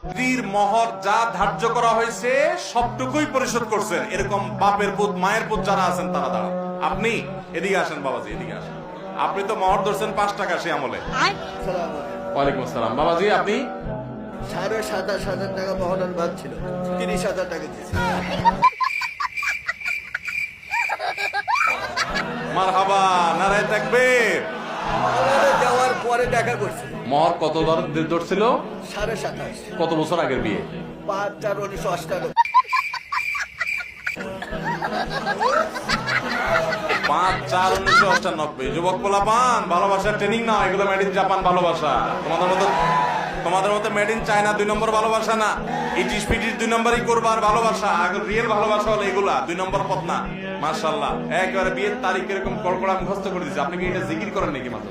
স্ত্রীর মহর যা ধার্য করা হয়েছে সবটুকুই পরিশোধ করছেন, এরকম বাপের পুত মায়ের পুত যারা আছেন তারা দাঁড়ান। আপনি এদিকে আসেন বাবাজি, এদিকে আসেন। আপনি তো মহর ধরছেন 5 টাকা সে আমলে। ওয়ালাইকুম আসসালাম। বাবাজি আপনি 27,500 টাকা মহরণ বাদ ছিল, 30,000 টাকা দিয়েছে। মারহাবা, নারায়ে তাকবীর। দেওয়ার পরে দেখা করছে মহর কত ধরছিল? 27,500। কত বছর আগের বিয়ে? 5/4/1998। 5/4/1998। যুবক পোলাপান, ভালোবাসার ট্রেনিং না, এগুলো মেড ইন জাপান ভালোবাসা। তোমাদের মতো মেড ইন চায়না 2 নম্বর ভালোবাসা না। ইটিস পিটিস 2 নম্বরই করবার ভালোবাসা। আগে রিয়েল ভালোবাসা হলো এগুলা, 2 নম্বর পথ না। মাশাআল্লাহ, একবারে বিয়ের তারিখ এরকম কড়কড়া মুখস্থ করে দিয়েছে। আপনি কি এটা জিকির করেন নাকি মাঝে?